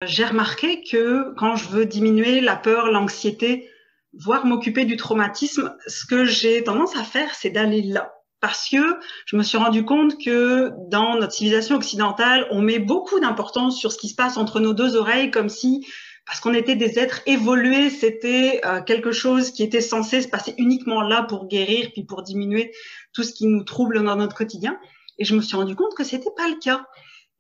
J'ai remarqué que quand je veux diminuer la peur, l'anxiété, voire m'occuper du traumatisme, ce que j'ai tendance à faire, c'est d'aller là. Parce que je me suis rendu compte que dans notre civilisation occidentale, on met beaucoup d'importance sur ce qui se passe entre nos deux oreilles, comme si, parce qu'on était des êtres évolués, c'était quelque chose qui était censé se passer uniquement là pour guérir, puis pour diminuer tout ce qui nous trouble dans notre quotidien. Et je me suis rendu compte que c'était pas le cas.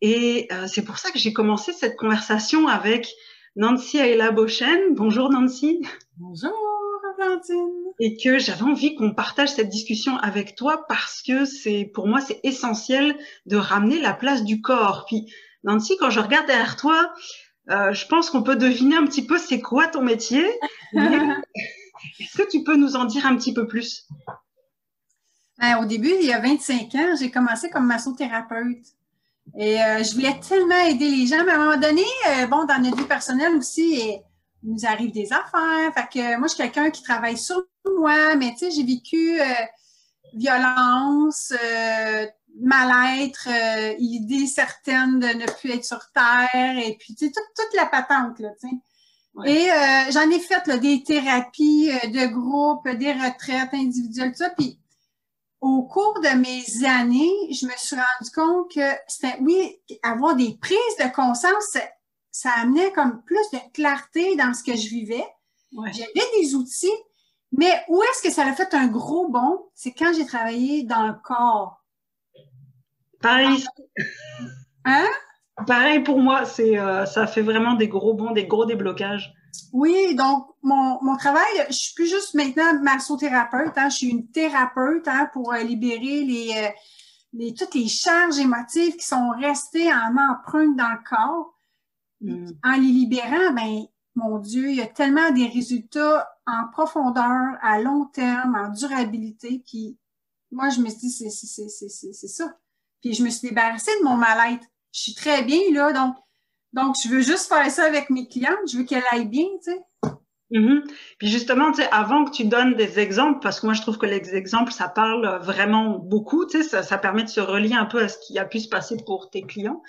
Et c'est pour ça que j'ai commencé cette conversation avec Nancy Ayla Beauchesne. Bonjour Nancy. Bonjour, Valentine. Et que j'avais envie qu'on partage cette discussion avec toi parce que pour moi, c'est essentiel de ramener la place du corps. Puis Nancy, quand je regarde derrière toi, je pense qu'on peut deviner un petit peu c'est quoi ton métier. Mais est-ce que tu peux nous en dire un petit peu plus? Au début, il y a 25 ans, j'ai commencé comme massothérapeute. Et je voulais tellement aider les gens, mais à un moment donné, bon, dans notre vie personnelle aussi, il nous arrive des affaires. Fait que moi, je suis quelqu'un qui travaille sur moi, mais tu sais, j'ai vécu violence, mal-être, idée certaine de ne plus être sur Terre, et puis tu sais, toute la patente, là, tu sais. Ouais. Et j'en ai fait là, des thérapies de groupe, des retraites individuelles, tout ça, puis au cours de mes années, je me suis rendu compte que c'était, oui, avoir des prises de conscience, ça amenait comme plus de clarté dans ce que je vivais. Ouais. J'avais des outils, mais où est-ce que ça a fait un gros bond? C'est quand j'ai travaillé dans le corps. Pareil. Hein? Pareil pour moi, ça fait vraiment des gros bonds, des gros déblocages. Oui, donc mon travail, je suis plus juste maintenant massothérapeute, hein, je suis une thérapeute hein, pour libérer toutes les charges émotives qui sont restées en empreinte dans le corps. En les libérant, ben mon Dieu, il y a tellement des résultats en profondeur, à long terme, en durabilité. Puis moi, je me suis dit, c'est ça. Puis je me suis débarrassée de mon mal-être. Je suis très bien là, donc, je veux juste faire ça avec mes clientes. Je veux qu'elles aillent bien, tu sais. Puis justement, tu sais, avant que tu donnes des exemples, parce que moi, je trouve que les exemples, ça parle vraiment beaucoup, tu sais, ça permet de se relier un peu à ce qui a pu se passer pour tes clients.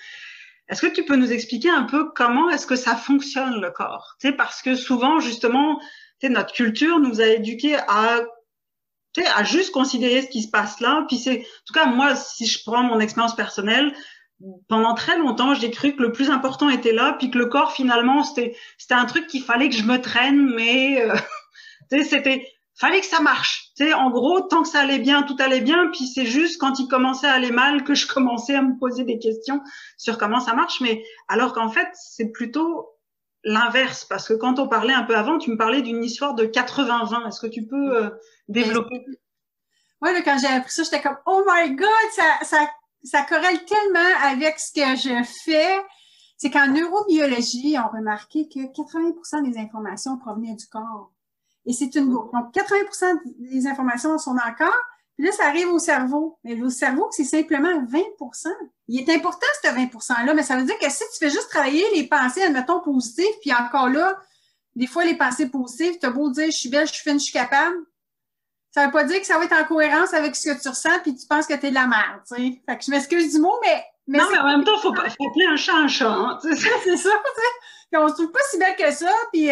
Est-ce que tu peux nous expliquer un peu comment est-ce que ça fonctionne, le corps? Tu sais, parce que souvent, justement, tu sais, notre culture nous a éduqués à juste considérer ce qui se passe là. Puis en tout cas, moi, si je prends mon expérience personnelle, pendant très longtemps, j'ai cru que le plus important était là, puis que le corps, finalement, c'était un truc qu'il fallait que je me traîne, mais tu sais, fallait que ça marche. Tu sais, en gros, tant que ça allait bien, tout allait bien, puis c'est juste quand il commençait à aller mal que je commençais à me poser des questions sur comment ça marche, mais alors qu'en fait, c'est plutôt l'inverse, parce que quand on parlait un peu avant, tu me parlais d'une histoire de 80-20. Est-ce que tu peux développer? Oui, quand j'ai appris ça, j'étais comme « Oh my God! » ça corrèle tellement avec ce que je fais. C'est qu'en neurobiologie, on remarqué que 80% des informations provenaient du corps. Et c'est une boucle. Donc, 80% des informations sont dans le corps, puis là, ça arrive au cerveau. Mais le cerveau, c'est simplement 20%. Il est important, ce 20%-là, mais ça veut dire que si tu fais juste travailler les pensées, admettons, positives, puis encore là, des fois, les pensées positives, tu as beau dire « Je suis belle, je suis fine, je suis capable », ça veut pas dire que ça va être en cohérence avec ce que tu ressens puis tu penses que t'es de la merde, tu sais. Fait que je m'excuse du mot, mais non, mais en même temps, faut appeler un chat un chat, hein. C'est ça, tu sais. Puis on se trouve pas si belle que ça, puis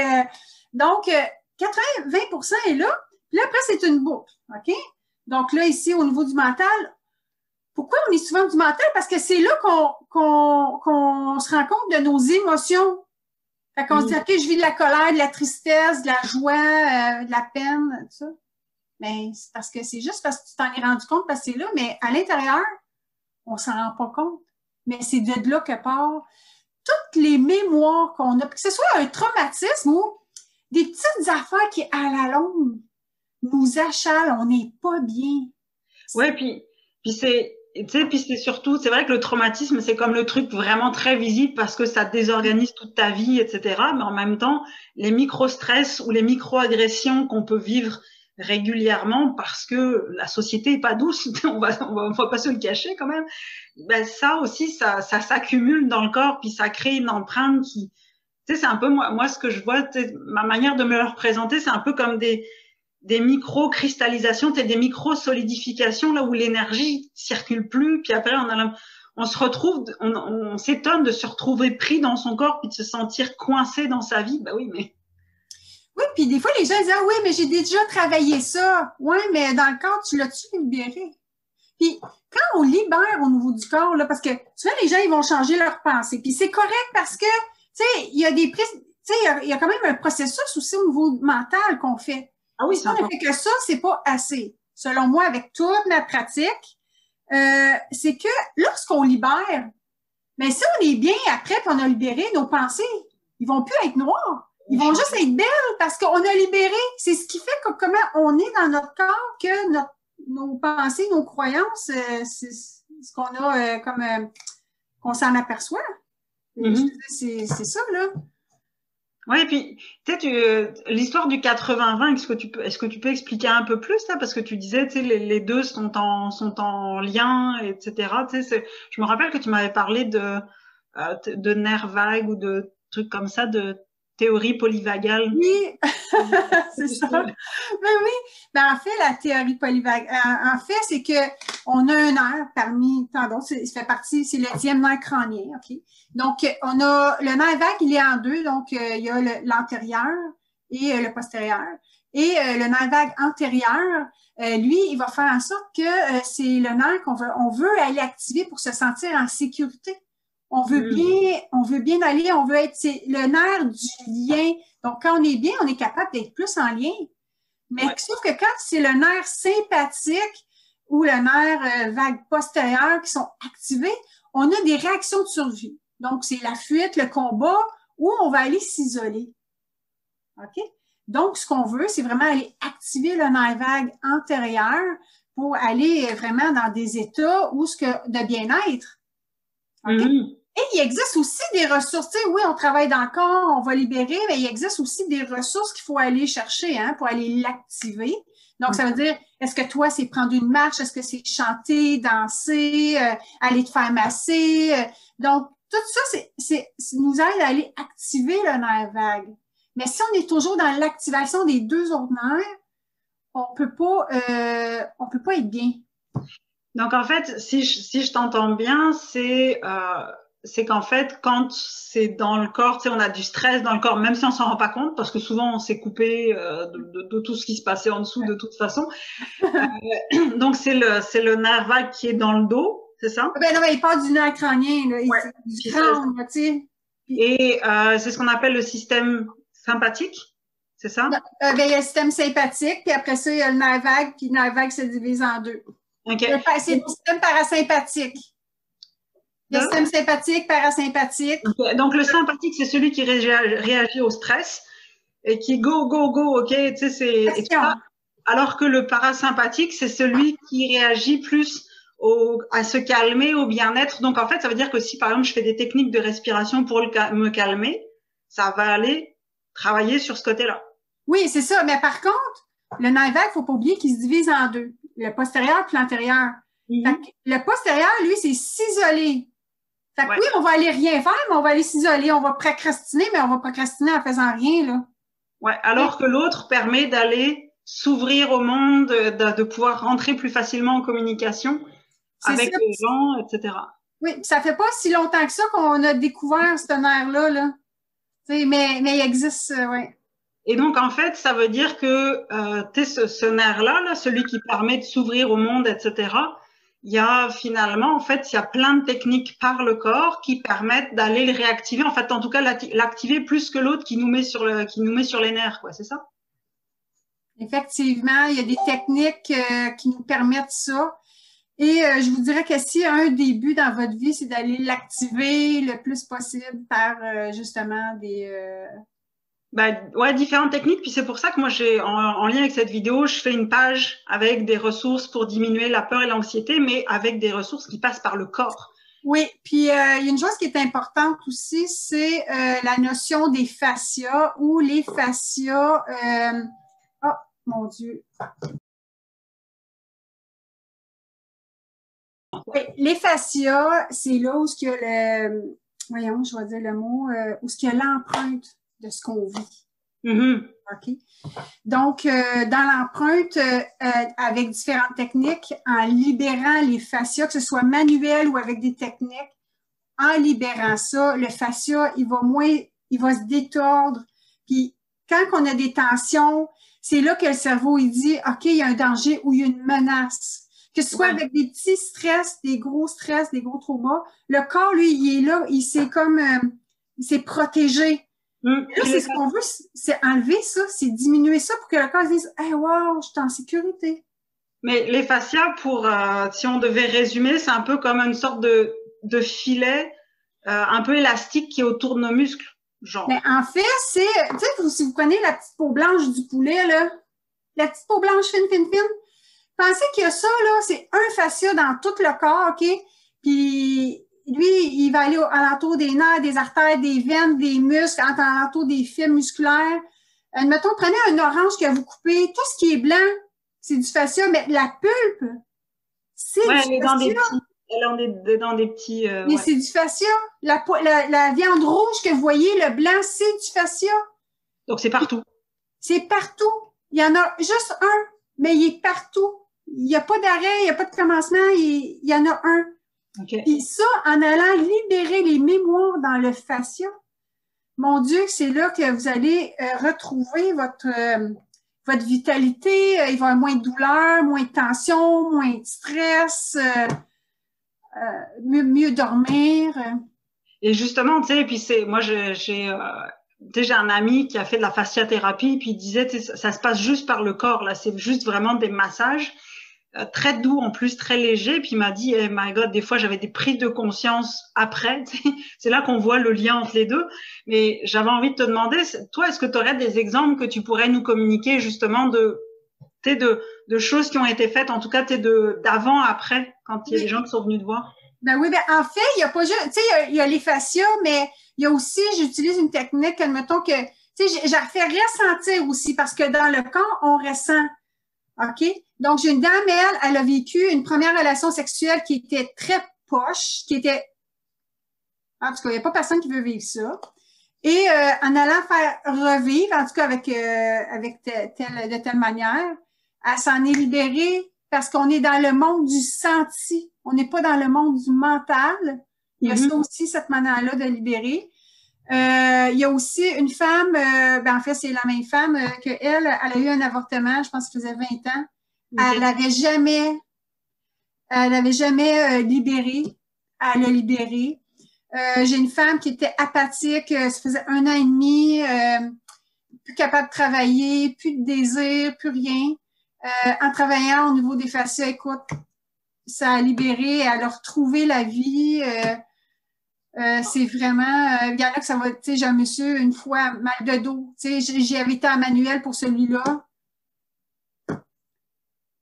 donc 80-20% est là. Puis là après c'est une boucle, ok. Donc là ici au niveau du mental, pourquoi on est souvent du mental? Parce que c'est là qu'on se rend compte de nos émotions. Fait qu'on se dit ok, je vis de la colère, de la tristesse, de la joie, de la peine, tout ça. Mais c'est parce que c'est juste parce que tu t'en es rendu compte parce que c'est là, mais à l'intérieur, on s'en rend pas compte. Mais c'est de là que part toutes les mémoires qu'on a, que ce soit un traumatisme ou des petites affaires qui, à la longue, nous achalent, on n'est pas bien. Ouais, puis c'est, tu sais, puis c'est surtout, c'est vrai que le traumatisme, c'est comme le truc vraiment très visible parce que ça désorganise toute ta vie, etc. Mais en même temps, les micro-stress ou les micro-agressions qu'on peut vivre régulièrement parce que la société est pas douce, on va pas se le cacher quand même. Ben ça aussi, ça s'accumule dans le corps, puis ça crée une empreinte qui, tu sais, c'est un peu moi ce que je vois, ma manière de me le représenter, c'est un peu comme des micro-cristallisations, des micro-solidifications là où l'énergie circule plus, puis après on se retrouve, on s'étonne de se retrouver pris dans son corps puis de se sentir coincé dans sa vie. Ben oui, mais. Oui, puis des fois, les gens disent, ah oui, mais j'ai déjà travaillé ça. Oui, mais dans le corps, tu l'as-tu libéré? Puis quand on libère au niveau du corps, là, parce que souvent, les gens, ils vont changer leur pensée. Puis c'est correct parce que, tu sais, il y a des prises, tu sais, il y a quand même un processus aussi au niveau mental qu'on fait. Ah oui, si on ne fait que ça, c'est pas assez. Selon moi, avec toute ma pratique, c'est que lorsqu'on libère, mais si on est bien après puis on a libéré nos pensées, ils vont plus être noirs. Ils vont juste être belles parce qu'on a libéré. C'est ce qui fait que comment on est dans notre corps que nos pensées, nos croyances, c'est ce qu'on a qu'on s'en aperçoit. C'est ça, là. Oui, et puis peut-être l'histoire du 80-20, est-ce que tu peux expliquer un peu plus là, parce que tu disais, tu sais, les deux sont en lien, etc. Tu sais, je me rappelle que tu m'avais parlé de nerfs vagues ou de trucs comme ça, de théorie polyvagale. Oui, c'est ça. Ben oui. Ben en fait, la théorie polyvagale, en fait, c'est que on a un nerf parmi tant d'autres. Ça fait partie, c'est le 10e nerf crânien, OK? Donc, on a le nerf vague, il est en deux. Donc, il y a l'antérieur et le postérieur. Et le nerf vague antérieur, lui, il va faire en sorte que c'est le nerf on veut aller activer pour se sentir en sécurité. On veut bien aller, on veut être, c'est le nerf du lien. Donc, quand on est bien, on est capable d'être plus en lien. Mais sauf que quand c'est le nerf sympathique ou le nerf vague postérieur qui sont activés, on a des réactions de survie. Donc, c'est la fuite, le combat, où on va aller s'isoler. OK? Donc, ce qu'on veut, c'est vraiment aller activer le nerf vague antérieur pour aller vraiment dans des états de bien-être. OK? Et il existe aussi des ressources. Tu sais, oui, on travaille dans le corps, on va libérer, mais il existe aussi des ressources qu'il faut aller chercher pour aller l'activer. Donc, ça veut dire, est-ce que toi, c'est prendre une marche? Est-ce que c'est chanter, danser, aller te faire masser? Donc, tout ça, nous aide à aller activer le nerf vague. Mais si on est toujours dans l'activation des deux autres nerfs, on peut pas être bien. Donc, en fait, si je t'entends bien, c'est qu'en fait, quand c'est dans le corps, tu sais, on a du stress dans le corps, même si on s'en rend pas compte, parce que souvent on s'est coupé de tout ce qui se passait en dessous de toute façon. Donc c'est le nerf vague qui est dans le dos, c'est ça? Ben non, mais il part du nerf crânien, là, du crâne, tu sais. Et c'est ce qu'on appelle le système sympathique, c'est ça? Ben, il y a le système sympathique, puis après ça, il y a le nerf vague, puis le nerf vague se divise en deux. Okay. C'est le système parasympathique. Il y a le système sympathique, parasympathique. Okay. Donc, le sympathique, c'est celui qui réagit au stress et qui go, ok, tu sais, alors que le parasympathique, c'est celui qui réagit plus à se calmer, au bien-être. Donc, en fait, ça veut dire que si, par exemple, je fais des techniques de respiration pour me calmer, ça va aller travailler sur ce côté-là. Oui, c'est ça. Mais par contre, le nerf vague, faut pas oublier qu'il se divise en deux. Le postérieur et l'antérieur. Le postérieur, lui, c'est s'isoler. Fait que oui, on va aller rien faire, mais on va aller s'isoler. On va procrastiner, mais on va procrastiner en faisant rien, là. Ouais, alors que l'autre permet d'aller s'ouvrir au monde, de pouvoir rentrer plus facilement en communication avec les gens, etc. Oui, ça fait pas si longtemps que ça qu'on a découvert ce nerf-là, là. Mais il existe, oui. Et donc, en fait, ça veut dire que ce nerf-là, là, celui qui permet de s'ouvrir au monde, etc., il y a finalement, en fait, il y a plein de techniques par le corps qui permettent d'aller le réactiver. En fait, en tout cas, l'activer plus que l'autre qui nous met sur les nerfs, quoi. C'est ça? Effectivement, il y a des techniques qui nous permettent ça. Et je vous dirais que si un début dans votre vie, c'est d'aller l'activer le plus possible par justement des... différentes techniques. Puis c'est pour ça que moi, en lien avec cette vidéo, je fais une page avec des ressources pour diminuer la peur et l'anxiété, mais avec des ressources qui passent par le corps. Oui, puis il y a une chose qui est importante aussi, c'est la notion des fascias ou les fascias... oh, mon Dieu! Oui, les fascias, c'est là où il y a voyons, je vais dire le mot, où il y a l'empreinte de ce qu'on vit. Mhm. OK? Donc, dans l'empreinte, avec différentes techniques, en libérant les fascias, que ce soit manuel ou avec des techniques, en libérant ça, le fascia, il va se détordre. Puis, quand on a des tensions, c'est là que le cerveau, il dit, OK, il y a un danger ou il y a une menace. Que ce soit avec des petits stress, des gros traumas, le corps, lui, il est là, il s'est protégé. Là, c'est ce qu'on veut, c'est enlever ça, c'est diminuer ça pour que le corps se dise, hey, wow, je suis en sécurité. Mais les fascias, si on devait résumer, c'est un peu comme une sorte de filet un peu élastique qui est autour de nos muscles, genre. Mais en fait, tu sais, si vous connaissez la petite peau blanche du poulet, là, la petite peau blanche fine, pensez qu'il y a ça, là, c'est un fascia dans tout le corps, OK? Puis, lui, il va aller alentour des nerfs, des artères, des veines, des muscles, alentour des fibres musculaires. Admettons, prenez un orange que vous coupez, tout ce qui est blanc, c'est du fascia, mais la pulpe, c'est du fascia. Elle est dans des petits... mais c'est du fascia. La viande rouge que vous voyez, le blanc, c'est du fascia. Donc, c'est partout. C'est partout. Il y en a juste un, mais il est partout. Il n'y a pas d'arrêt, il n'y a pas de commencement, il y en a un. Okay. Puis ça, en allant libérer les mémoires dans le fascia, mon Dieu, c'est là que vous allez retrouver votre vitalité. Il va y avoir moins de douleur, moins de tension, moins de stress, mieux dormir. Et justement, tu sais, puis moi j'ai un ami qui a fait de la fasciathérapie, puis il disait, ça se passe juste par le corps, là, c'est juste vraiment des massages très doux, en plus très légers. Puis il m'a dit, hey, my God, des fois j'avais des prises de conscience après. C'est là qu'on voit le lien entre les deux. Mais j'avais envie de te demander, toi, est-ce que tu aurais des exemples que tu pourrais nous communiquer justement de choses qui ont été faites, en tout cas d'avant, après, quand il y a des gens qui sont venus te voir? Ben oui, ben en fait, il y a pas juste, tu sais, il y a les fascias, mais il y a aussi, j'utilise une technique, admettons que, tu sais, je la fais ressentir aussi, parce que dans le corps, on ressent. OK? Donc, j'ai une dame, elle a vécu une première relation sexuelle qui était très poche, en tout cas, il n'y a pas personne qui veut vivre ça. Et en allant faire revivre, en tout cas avec de telle manière, elle s'en est libérée parce qu'on est dans le monde du senti. On n'est pas dans le monde du mental. Il y a ça aussi, cette manière-là de libérer. Il y a aussi une femme, en fait, c'est la même femme elle a eu un avortement, je pense que ça faisait 20 ans. Okay. Elle n'avait jamais libéré. Elle a libéré. J'ai une femme qui était apathique, ça faisait 1 an et demi, plus capable de travailler, plus de désir, plus rien. En travaillant au niveau des fascias, écoute, ça a libéré, elle a retrouvé la vie. C'est vraiment, il y en a que ça va, tu sais, j'ai un monsieur, une fois, mal de dos, tu sais, j'y avais été en manuel pour celui-là.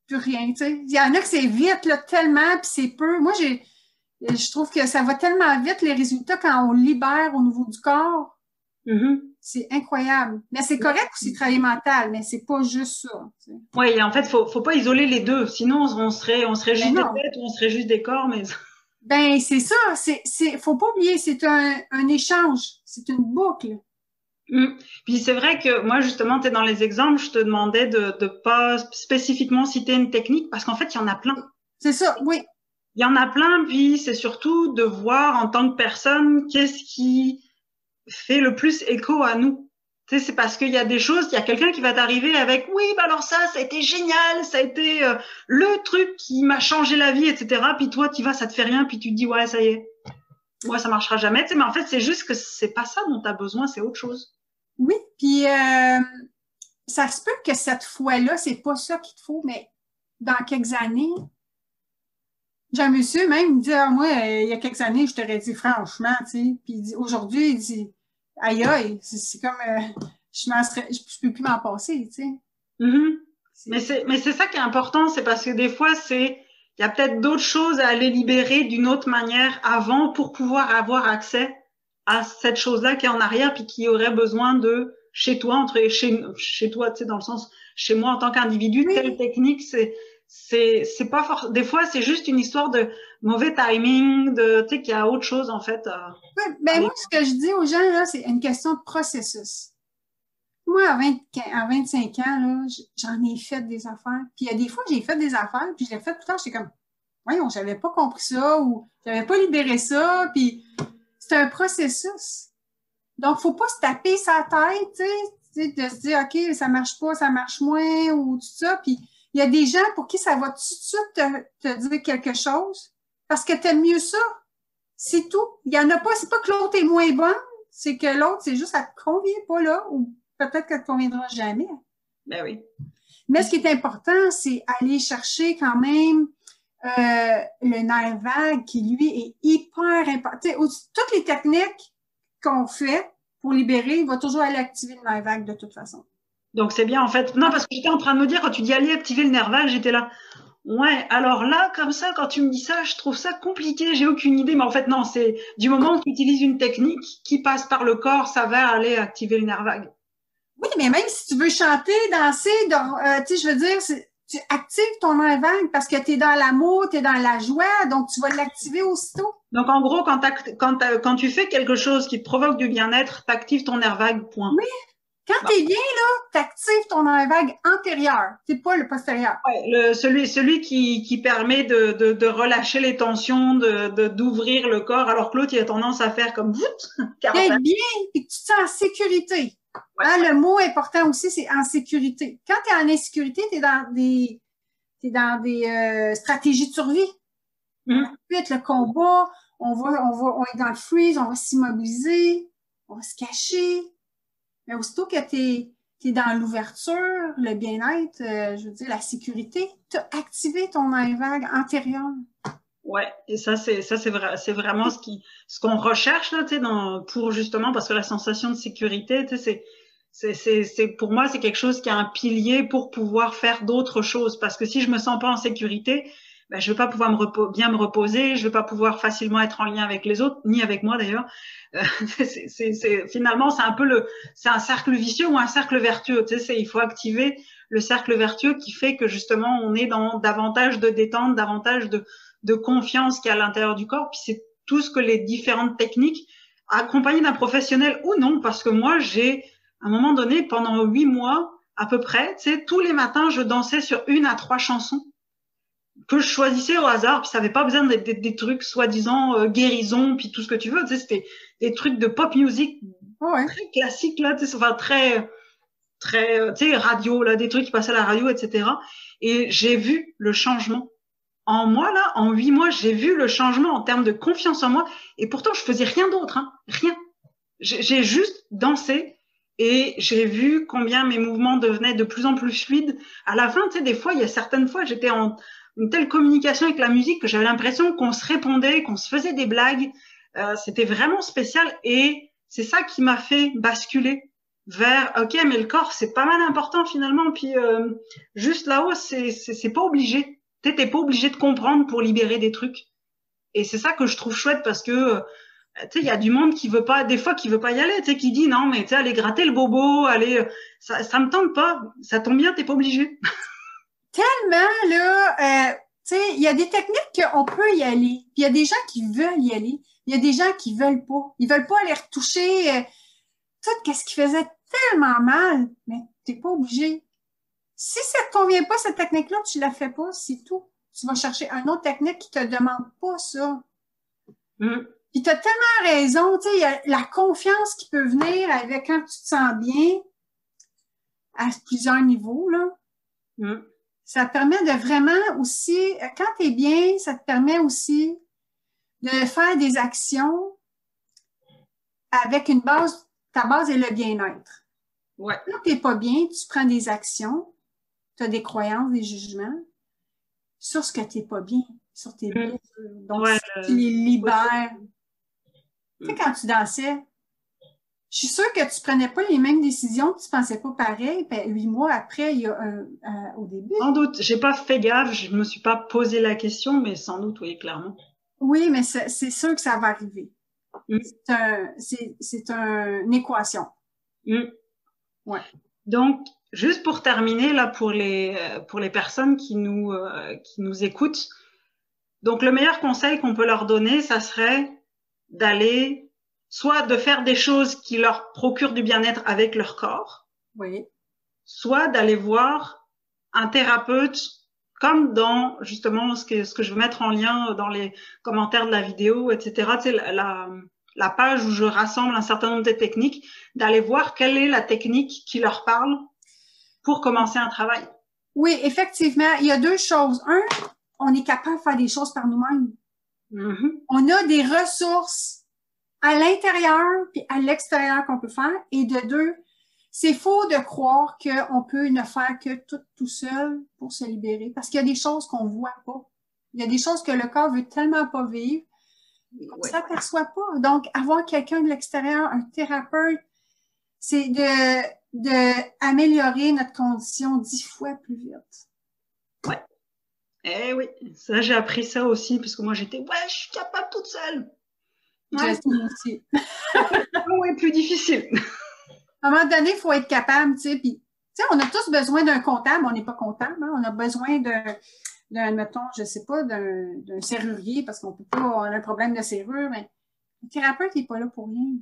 Plus rien, tu sais. Il y en a que c'est vite, là, tellement, puis c'est peu. Moi, je trouve que ça va tellement vite, les résultats, quand on libère au niveau du corps. Mm-hmm. C'est incroyable. Mais c'est correct aussi de travailler mental, mais c'est pas juste ça. Oui, en fait, faut pas isoler les deux. Sinon, on serait juste des têtes ou on serait juste des corps, mais... Ben, c'est ça. Faut pas oublier, c'est un échange. C'est une boucle. Puis c'est vrai que moi, justement, tu es dans les exemples, je te demandais de pas spécifiquement citer une technique parce qu'en fait, il y en a plein. C'est ça, oui. Il y en a plein, puis c'est surtout de voir en tant que personne qu'est-ce qui fait le plus écho à nous. Tu sais, c'est parce qu'il y a des choses, il y a quelqu'un qui va t'arriver avec « Oui, bah alors ça a été génial, ça a été le truc qui m'a changé la vie, etc. » Puis toi, tu vas, ça te fait rien, puis tu te dis « Ouais, ça y est, ouais, ça marchera jamais. » Tu sais, mais en fait, c'est juste que c'est pas ça dont tu as besoin, c'est autre chose. Oui, puis ça se peut que cette fois-là, c'est pas ça qu'il te faut, mais dans quelques années, j'ai un monsieur même, il me dit, moi, il y a quelques années, je t'aurais dit franchement, tu sais, puis aujourd'hui, il dit, aïe, aïe, c'est comme, je peux plus m'en passer, tu sais. Mm-hmm. Mais c'est ça qui est important, c'est parce que des fois, il y a peut-être d'autres choses à aller libérer d'une autre manière avant pour pouvoir avoir accès à cette chose-là qui est en arrière puis qui aurait besoin de chez toi, chez toi, tu sais, dans le sens, chez moi en tant qu'individu, oui. Telle technique, c'est pas fort. Des fois, c'est juste une histoire de mauvais timing, tu sais, qu'il y a autre chose, en fait. Oui, ben moi, ce que je dis aux gens, là, c'est une question de processus. Moi, à 25 ans, là, j'en ai fait des affaires. Puis il y a des fois, j'ai fait des affaires, puis je l'ai fait plus tard, j'étais comme, voyons, j'avais pas compris ça ou j'avais pas libéré ça. Puis c'est un processus. Donc, faut pas se taper sa tête, tu sais, de se dire, OK, ça marche pas, ça marche moins ou tout ça. Puis il y a des gens pour qui ça va tout de suite te dire quelque chose parce que t'aimes mieux ça. C'est tout. Il y en a pas, c'est pas que l'autre est moins bon, c'est que l'autre, c'est juste, ça te convient pas là ou peut-être qu'elle te conviendra jamais. Ben oui. Mais ce qui est important, c'est aller chercher quand même le nerf vague qui, lui, est hyper important. Toutes les techniques qu'on fait pour libérer, il va toujours aller activer le nerf vague de toute façon. Donc, c'est bien, en fait. Non, parce que j'étais en train de me dire, quand tu dis aller activer le nerf vague, j'étais là. Ouais, alors là, comme ça, quand tu me dis ça, je trouve ça compliqué, j'ai aucune idée. Mais en fait, non, c'est du moment où tu utilises une technique qui passe par le corps, ça va aller activer le nerf vague. Oui, mais même si tu veux chanter, danser, tu sais, je veux dire, tu actives ton nerf vague parce que tu es dans l'amour, tu es dans la joie, donc tu vas l'activer aussitôt. Donc, en gros, quand tu fais quelque chose qui te provoque du bien-être, tu actives ton nerf vague, point. Oui. Quand tu es bien, là, tu actives ton nerf vague antérieur, c'est pas le postérieur. Ouais, celui qui permet de relâcher les tensions, d'ouvrir le corps, alors que l'autre, il a tendance à faire comme D'être bien et que tu te sens en sécurité. Ouais, hein, ouais. Le mot important aussi, c'est en sécurité. Quand tu es en insécurité, tu es dans des stratégies de survie. Ensuite, le combat, on est dans le freeze, on va s'immobiliser, on va se cacher. Mais aussitôt que tu es dans l'ouverture, le bien-être, je veux dire, la sécurité, tu as activé ton nerf vague antérieur. Ouais, et ça c'est vrai, c'est vraiment ce qu'on recherche là, tu sais, pour justement parce que la sensation de sécurité, tu sais, c'est pour moi c'est quelque chose qui a un pilier pour pouvoir faire d'autres choses parce que si je me sens pas en sécurité, ben je vais pas pouvoir bien me reposer, je vais pas pouvoir facilement être en lien avec les autres ni avec moi d'ailleurs. Finalement c'est un peu c'est un cercle vicieux ou un cercle vertueux, tu sais, il faut activer le cercle vertueux qui fait que justement on est dans davantage de détente, davantage de confiance qu'il y a à l'intérieur du corps. Puis c'est tout ce que les différentes techniques, accompagnées d'un professionnel ou non, parce que moi, à un moment donné, pendant 8 mois, à peu près, tu sais, tous les matins, je dansais sur 1 à 3 chansons que je choisissais au hasard, puis ça n'avait pas besoin d'être des trucs soi-disant guérison, puis tout ce que tu veux, tu sais, c'était des trucs de pop music très classiques, là, tu sais, enfin, très, tu sais, radio, là, des trucs qui passaient à la radio, etc. Et j'ai vu le changement. En moi, là, en 8 mois, j'ai vu le changement en termes de confiance en moi. Et pourtant, je faisais rien d'autre, hein, rien. J'ai juste dansé et j'ai vu combien mes mouvements devenaient de plus en plus fluides. À la fin, tu sais, des fois, il y a certaines fois, j'étais en une telle communication avec la musique que j'avais l'impression qu'on se répondait, qu'on se faisait des blagues. C'était vraiment spécial et c'est ça qui m'a fait basculer vers ok, mais le corps, c'est pas mal important finalement. Puis juste là-haut, c'est pas obligé. T'es pas obligé de comprendre pour libérer des trucs. Et c'est ça que je trouve chouette parce que, tu sais, il y a du monde qui veut pas, des fois, qui veut pas y aller, tu sais, qui dit non, mais tu sais, aller gratter le bobo, aller, ça me tente pas. Ça tombe bien, t'es pas obligé. Tellement, là, tu sais, il y a des techniques qu'on peut y aller. Puis il y a des gens qui veulent y aller. Il y a des gens qui veulent pas. Ils veulent pas aller retoucher tout ce qui faisait tellement mal, mais t'es pas obligé. Si ça te convient pas, cette technique-là, tu la fais pas, c'est tout. Tu vas chercher une autre technique qui te demande pas ça. Puis t'as tellement raison, tu sais, il y a la confiance qui peut venir avec quand tu te sens bien à plusieurs niveaux, là. Ça te permet de vraiment aussi, quand t'es bien, ça te permet aussi de faire des actions avec une base, ta base est le bien-être. Ouais. Quand t'es pas bien, tu prends des actions, tu as des croyances, des jugements sur ce que tu n'es pas bien, sur tes blessures. Donc, tu les libères. Tu sais, quand tu dansais, je suis sûre que tu ne prenais pas les mêmes décisions, tu ne pensais pas pareil. Puis 8 mois après, il y a au début. Sans doute. J'ai pas fait gaffe, je me suis pas posé la question, mais sans doute, oui, clairement. Oui, mais c'est sûr que ça va arriver. C'est une équation. Ouais. Donc, juste pour terminer, là, pour les personnes qui nous écoutent, donc le meilleur conseil qu'on peut leur donner, ça serait d'aller, soit de faire des choses qui leur procurent du bien-être avec leur corps, Oui. soit d'aller voir un thérapeute, comme dans justement ce que je veux mettre en lien dans les commentaires de la vidéo, etc. Tu sais, la page où je rassemble un certain nombre de techniques, d'aller voir quelle est la technique qui leur parle pour commencer un travail. Oui, effectivement, il y a deux choses. Un, on est capable de faire des choses par nous-mêmes. On a des ressources à l'intérieur puis à l'extérieur qu'on peut faire. Et de deux, c'est faux de croire qu'on peut ne faire que tout seul pour se libérer. Parce qu'il y a des choses qu'on voit pas. Il y a des choses que le corps veut tellement pas vivre qu'on ne s'aperçoit pas. Donc, avoir quelqu'un de l'extérieur, un thérapeute, c'est de améliorer notre condition 10 fois plus vite. Ouais. Eh oui, ça j'ai appris ça aussi, parce que moi j'étais, ouais, je suis capable toute seule. Ouais. Je suis aussi. C'est plus difficile. À un moment donné, il faut être capable, tu sais, puis, tu sais, on a tous besoin d'un comptable, on n'est pas comptable, hein? On a besoin d'un, mettons, je sais pas, d'un serrurier, parce qu'on peut pas, on a un problème de serrure, mais le thérapeute, il n'est pas là pour rien.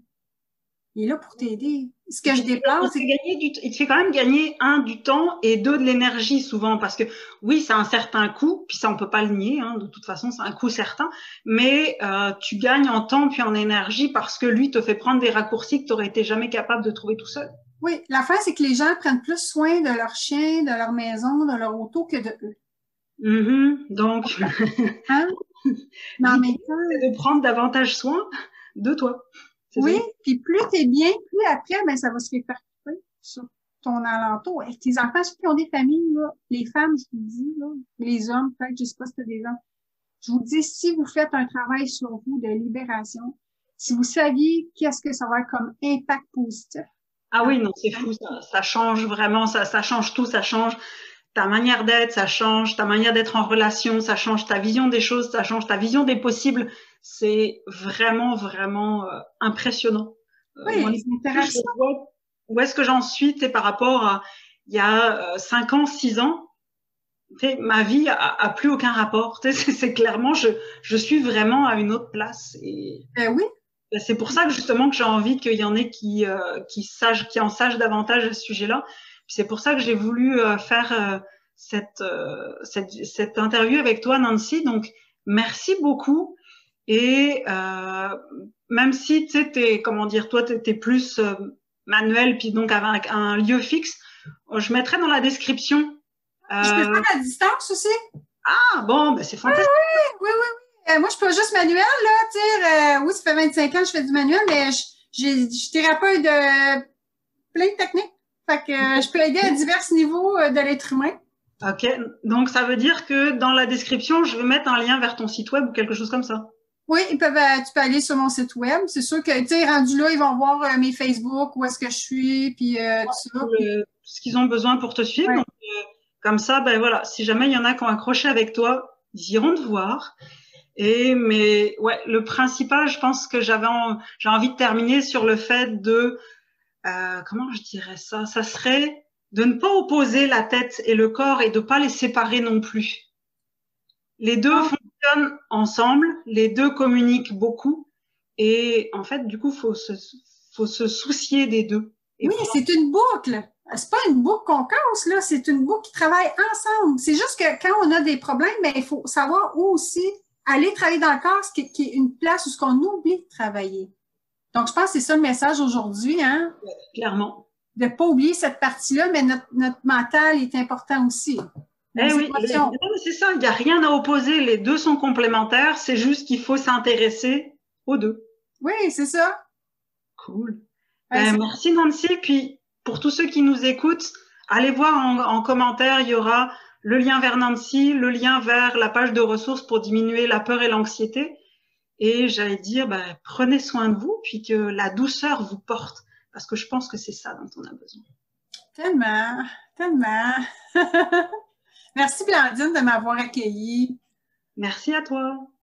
Il est là pour t'aider. Ce que je déplore, c'est il te fait quand même gagner, un, du temps et deux, de l'énergie souvent, parce que oui, c'est un certain coût, puis ça, on peut pas le nier, hein, de toute façon, c'est un coût certain, mais tu gagnes en temps puis en énergie parce que lui te fait prendre des raccourcis que tu n'aurais été jamais capable de trouver tout seul. Oui, l'affaire, c'est que les gens prennent plus soin de leur chien, de leur maison, de leur auto que de eux. Donc, hein? Mais en même temps, c'est de prendre davantage soin de toi. Oui, puis plus t'es bien, plus après, ben, ça va se répercuter sur ton alentour. Et tes enfants, ceux qui ont des familles, là, les femmes, je vous dis, là, les hommes, peut-être, je sais pas si t'as des hommes, je vous dis, si vous faites un travail sur vous de libération, si vous saviez qu'est-ce que ça va avoir comme impact positif. Ah oui, non, c'est fou, ça change vraiment, ça change tout, ça change ta manière d'être, ça change ta manière d'être en relation, ça change ta vision des choses, ça change ta vision des possibles. C'est vraiment, vraiment impressionnant. Oui, les interactions. Où est-ce que j'en suis, par rapport à il y a 5 ans, 6 ans, ma vie a plus aucun rapport. C'est clairement, je suis vraiment à une autre place. Et oui. c'est pour ça que justement que j'ai envie qu'il y en ait qui en sachent davantage à ce sujet-là. C'est pour ça que j'ai voulu faire cette interview avec toi, Nancy. Donc, merci beaucoup. Et même si tu sais, comment dire, toi, t'es plus manuel, puis donc avec un lieu fixe, je mettrai dans la description. Je peux faire à distance aussi? Ah, bon, ben c'est fantastique. Oui. Moi, je peux juste manuel, là, oui, ça fait 25 ans que je fais du manuel, mais je suis thérapeute de plein de techniques. Fait que je peux aider à divers niveaux de l'être humain. OK. Donc, ça veut dire que dans la description, je vais mettre un lien vers ton site web ou quelque chose comme ça. Oui, tu peux aller sur mon site web. C'est sûr que, tu sais, rendu là, ils vont voir mes Facebook, où est-ce que je suis, puis tout ça. Ce qu'ils ont besoin pour te suivre. Ouais. Donc, comme ça, ben voilà, si jamais il y en a qui ont accroché avec toi, ils iront te voir. Mais ouais, le principal, je pense que j'ai envie de terminer sur le fait de, comment je dirais ça? Ça serait de ne pas opposer la tête et le corps et de pas les séparer non plus. Les deux fonctionnent ensemble, les deux communiquent beaucoup, et en fait, du coup, faut se soucier des deux. Oui, c'est une boucle. C'est pas une boucle qu'on casse, là. C'est une boucle qui travaille ensemble. C'est juste que quand on a des problèmes, ben, il faut savoir où aussi aller travailler dans le corps, qui est une place où ce qu'on oublie de travailler. Donc, je pense que c'est ça le message aujourd'hui, hein? Ouais, clairement. De ne pas oublier cette partie-là, mais notre mental est important aussi. Oui, c'est ça, il n'y a rien à opposer, les deux sont complémentaires, c'est juste qu'il faut s'intéresser aux deux. Oui, c'est ça. Cool. Merci Nancy, puis pour tous ceux qui nous écoutent, allez voir en commentaire, il y aura le lien vers Nancy, le lien vers la page de ressources pour diminuer la peur et l'anxiété. Et j'allais dire, prenez soin de vous, puis que la douceur vous porte, parce que je pense que c'est ça dont on a besoin. Tellement, tellement. Merci Blandine de m'avoir accueillie. Merci à toi.